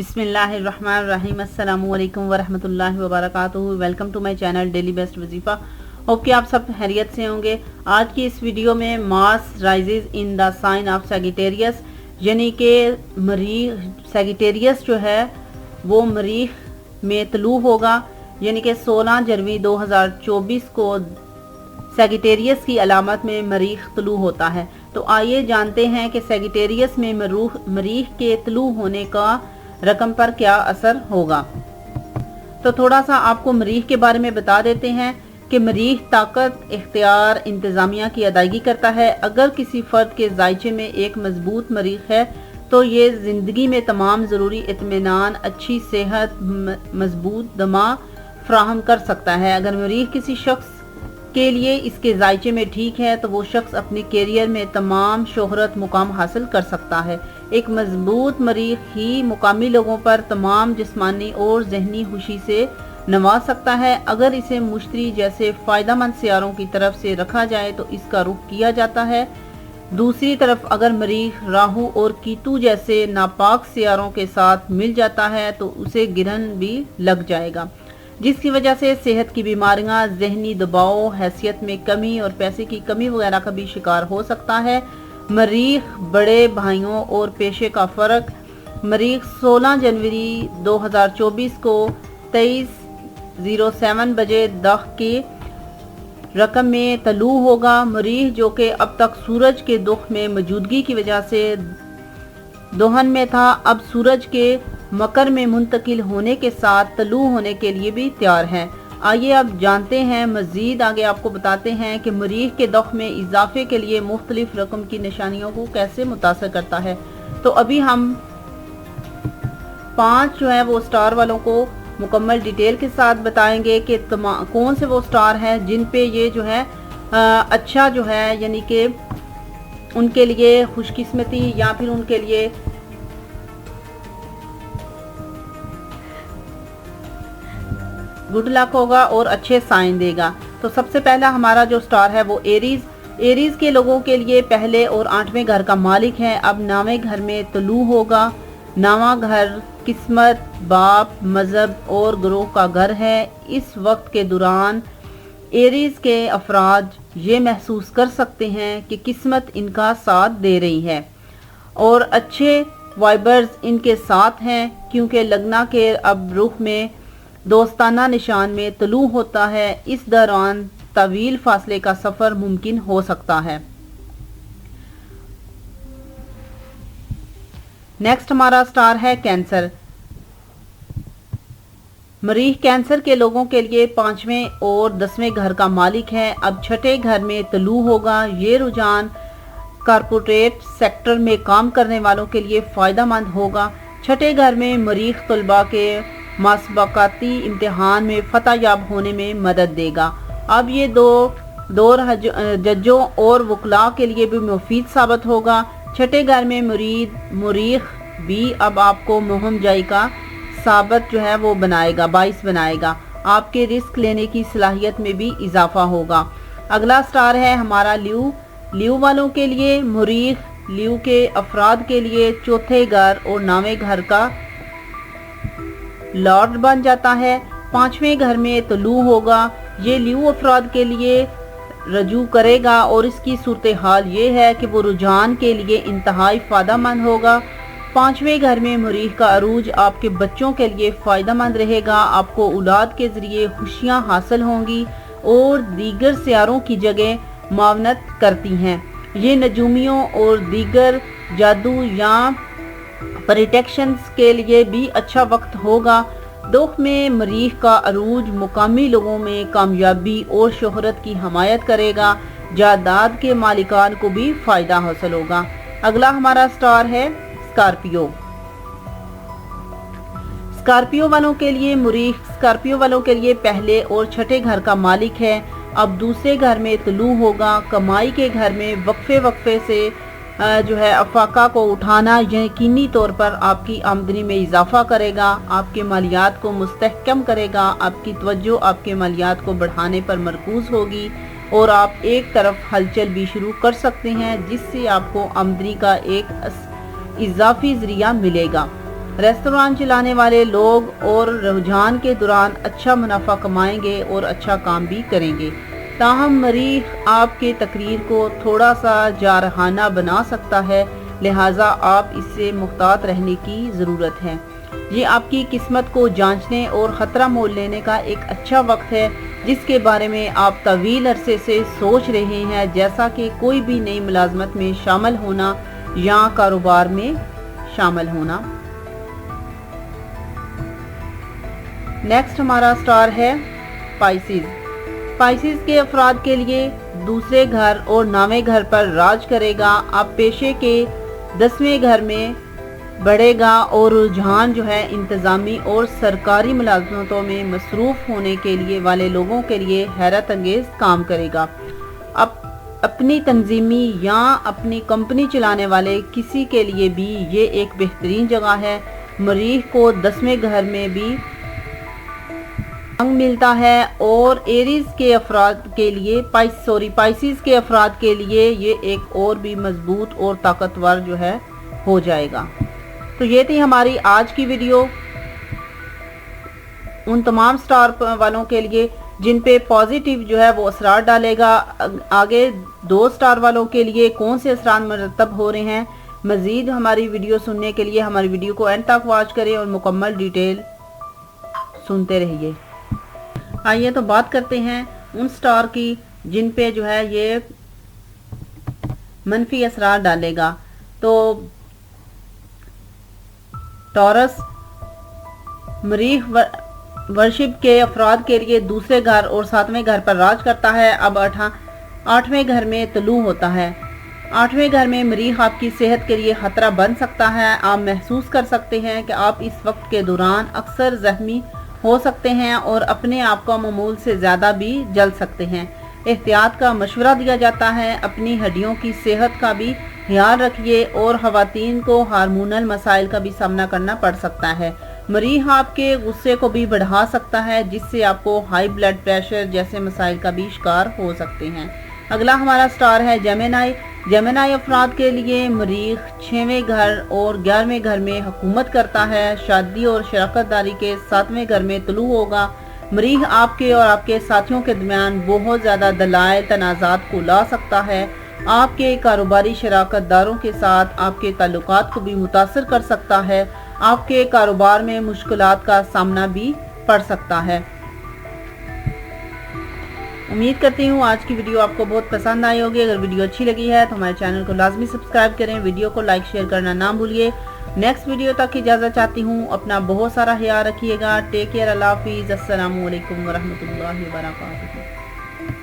बिस्मिल्लाहिर्रहमानिर्रहीम अस्सलामु अलैकुम वरहमतुल्लाहि वबरकातुहू। Welcome to my channel daily best वजीफ़ा। होप कि आप सब खैरियत से होंगे। आज की इस वीडियो में Mars rises in the sign of Sagittarius, यानी कि मरीख सैगिटेरियस जो है वो मरीख में तलू होगा, यानी कि 16 जनवरी 2024 को सैगिटेरियस की अलामत में मरीख तलू होता है। तो आइए जानते हैं कि सैगिटेरियस में मरीख के तलू होने का रकम पर क्या असर होगा। तो थोड़ा सा आपको मरीख के बारे में बता देते हैं कि मरीख ताकत, इख्तियार, इंतजामिया की अदायगी करता है। अगर किसी फर्द के जायचे में एक मजबूत मरीख है तो ये जिंदगी में तमाम ज़रूरी इत्मीनान, अच्छी सेहत, मजबूत दिमाग फ्राहम कर सकता है। अगर मरीख किसी शख्स के लिए इसके जायचे में ठीक है तो वो शख्स अपने कैरियर में तमाम शोहरत मुकाम हासिल कर सकता है। एक मजबूत मरीख ही मुकामी लोगों पर तमाम जिस्मानी और जहनी खुशी से नवाज सकता है। अगर इसे मुश्तरी जैसे फ़ायदेमंद सियारों की तरफ से रखा जाए तो इसका रुख किया जाता है। दूसरी तरफ अगर मरीख राहु और कीतु जैसे नापाक सियारों के साथ मिल जाता है तो उसे गिरहन भी लग जाएगा, जिसकी वजह से सेहत की बीमारियां, जहनी दबाव, हैसियत में कमी और पैसे की कमी वगैरह का भी शिकार हो सकता है। मरीख, बड़े भाइयों और पेशे का फ़र्क। मरीख 16 जनवरी 2024 को 23:07 बजे दख की रकम में तलू होगा। मरीख जो कि अब तक सूरज के दुख में मौजूदगी की वजह से दोहन में था, अब सूरज के मकर में मुंतकिल होने के साथ तलू होने के लिए भी तैयार है। आइए अब जानते हैं, मजीद आगे आपको बताते हैं कि मरीख के दख में इजाफे के लिए मुख्तलिफ रकम की निशानियों को कैसे मुतासर करता है। तो अभी हम 5 जो है वो स्टार वालों को मुकम्मल डिटेल के साथ बताएंगे कि कौन से वो स्टार हैं जिन पे ये जो है अच्छा जो है, यानी कि उनके लिए खुशकिस्मती या फिर उनके लिए गुड लक होगा और अच्छे साइन देगा। तो सबसे पहला हमारा जो स्टार है वो एरीज। एरीज के लोगों के लिए पहले और 8वें घर का मालिक है। अब 9वें घर में तलू होगा। 9वां घर किस्मत, बाप, मजहब और ग्रोह का घर है। इस वक्त के दौरान एरीज के अफराद ये महसूस कर सकते हैं कि किस्मत इनका साथ दे रही है और अच्छे वाइबर्स इनके साथ हैं, क्योंकि लगना के अब रुख में दोस्ताना निशान में तलू होता है। इस दौरान तवील फासले का सफर मुमकिन हो सकता है। नेक्स्ट हमारा स्टार है कैंसर। मरीख कैंसर के लोगों के लिए 5वें और 10वें घर का मालिक है। अब 6ठे घर में तलू होगा। ये रुझान कारपोरेट सेक्टर में काम करने वालों के लिए फ़ायदेमंद होगा। 6ठे घर में मरीख तलबा के मसबकाती इम्तिहान में फतह याब होने में मदद देगा। अब ये दो जजों और वकला के लिए भी मुफीद साबित होगा। 6ठे घर में मरीख भी अब आपको मुहिम जाई का साबित जो है वो बनाएगा, बाइस बनाएगा। आपके रिस्क लेने की सलाहियत में भी इजाफा होगा। अगला स्टार है हमारा ल्यू। ल्यू वालों के लिए मरीख ल्यू के अफराद के लिए 4थे घर और 9वें घर का लॉर्ड बन जाता है। 5वें घर में तलू होगा। ये ल्यू अफराद के लिए रजू करेगा और इसकी सूरत हाल ये है कि वो रुझान के लिए इंतहाई फ़ायदेमंद होगा। 5वें घर में मरीख का अरूज आपके बच्चों के लिए फ़ायदेमंद रहेगा। आपको औलाद के ज़रिए खुशियाँ हासिल होंगी और दीगर सियारों की जगह मावनत करती हैं। ये नजूमियों और दीगर जादू या प्रोटेक्शंस के लिए भी अच्छा वक्त होगा। दुख में मरीख का अरूज मुकामी लोगों में कामयाबी और शोहरत की हमायत करेगा। जायदाद के मालिकान को भी फ़ायदा हासिल होगा। अगला हमारा स्टार है स्कॉर्पियो। स्कॉर्पियो वालों के लिए मरीख स्कॉर्पियो वालों के लिए पहले और 6ठे घर का मालिक है। अब 2सरे घर में तलू होगा। कमाई के घर में वक्फे से जो है अफाका को उठाना यकीनी तौर पर आपकी आमदनी में इजाफा करेगा, आपके मालियात को मुस्तहकम करेगा। आपकी तवज्जो आपके मालियात को बढ़ाने पर मरकूज होगी और आप एक तरफ हलचल भी शुरू कर सकते हैं, जिससे आपको आमदनी का एक इजाफी जरिया मिलेगा। रेस्तोरां चलाने वाले लोग और रुझान के दौरान अच्छा मुनाफा कमाएंगे और अच्छा काम भी करेंगे। ताहम मरीख आपके तकरीर को थोड़ा सा जारहाना बना सकता है, लिहाजा आप इससे मुहतात रहने की ज़रूरत है। ये आपकी किस्मत को जांचने और ख़तरा मोल लेने का एक अच्छा वक्त है, जिसके बारे में आप तवील अरसे से सोच रहे हैं, जैसा कि कोई भी नई मुलाजमत में शामिल होना या कारोबार में शामिल होना। नेक्स्ट हमारा स्टार है पाइसिस। पाइसिस के अफराद के लिए दूसरे घर और नावे घर पर राज करेगा। आप पेशे के 10वें घर में बढ़ेगा और रुझान जो है इंतज़ामी और सरकारी मुलाजमतों में मसरूफ़ होने के लिए वाले लोगों के लिए हैरत अंगेज़ काम करेगा। अपनी तंजीमी या अपनी कंपनी चलाने वाले किसी के लिए भी ये एक बेहतरीन जगह है। मरीख को 10वें घर में भी मिलता है और एरीज के अफराद के लिए पाइसिस के अफराद के लिए ये एक और भी मजबूत और ताकतवर जो है हो जाएगा। तो ये थी हमारी आज की वीडियो उन तमाम स्टार वालों के लिए जिन पे पॉजिटिव जो है वो असरार डालेगा। आगे 2 स्टार वालों के लिए कौन से असरार मरतब हो रहे हैं, मजीद हमारी वीडियो सुनने के लिए हमारी वीडियो को एंड तक वॉच करें और मुकम्मल डिटेल सुनते रहिए। आइए तो बात करते हैं उन स्टार की जिन पे जो है ये मनफी असरार डालेगा। तो टॉरस मरीख वर्शिप के अफराद के लिए दूसरे घर और 7वें घर पर राज करता है। अब 8वें घर में तलू होता है। 8वें घर में मरीख आपकी सेहत के लिए खतरा बन सकता है। आप महसूस कर सकते हैं कि आप इस वक्त के दौरान अक्सर जख्मी हो सकते हैं और अपने आप को मामूल से ज़्यादा भी जल सकते हैं। एहतियात का मशवरा दिया जाता है। अपनी हड्डियों की सेहत का भी ख्याल रखिए और ख़वातीन को हार्मोनल मसाइल का भी सामना करना पड़ सकता है। मरीख आपके गुस्से को भी बढ़ा सकता है, जिससे आपको हाई ब्लड प्रेशर जैसे मसाइल का भी शिकार हो सकते हैं। अगला हमारा स्टार है जेमिनाई। जेमिनाई अफराद के लिए मरीख 6वें घर और 11वें घर में हुकूमत करता है। शादी और शराकतदारी के 7वें घर में तलू होगा। मरीख आपके और आपके साथियों के दरमियान बहुत ज़्यादा दलाइल तनाज़ात को ला सकता है। आपके कारोबारी शराकतदारों के साथ आपके ताल्लुकात को भी मुतासर कर सकता है। आपके कारोबार में मुश्किलात का सामना भी पड़ सकता है। उम्मीद करती हूँ आज की वीडियो आपको बहुत पसंद आई होगी। अगर वीडियो अच्छी लगी है तो हमारे चैनल को लाजमी सब्सक्राइब करें, वीडियो को लाइक शेयर करना ना भूलिए। नेक्स्ट वीडियो तक इजाज़त चाहती हूँ। अपना बहुत सारा ख्याल रखिएगा। Take care. अल्लाह हाफिज़। अस्सलामु अलैकुम वरहमतुल्लाहि वबरकातुहू।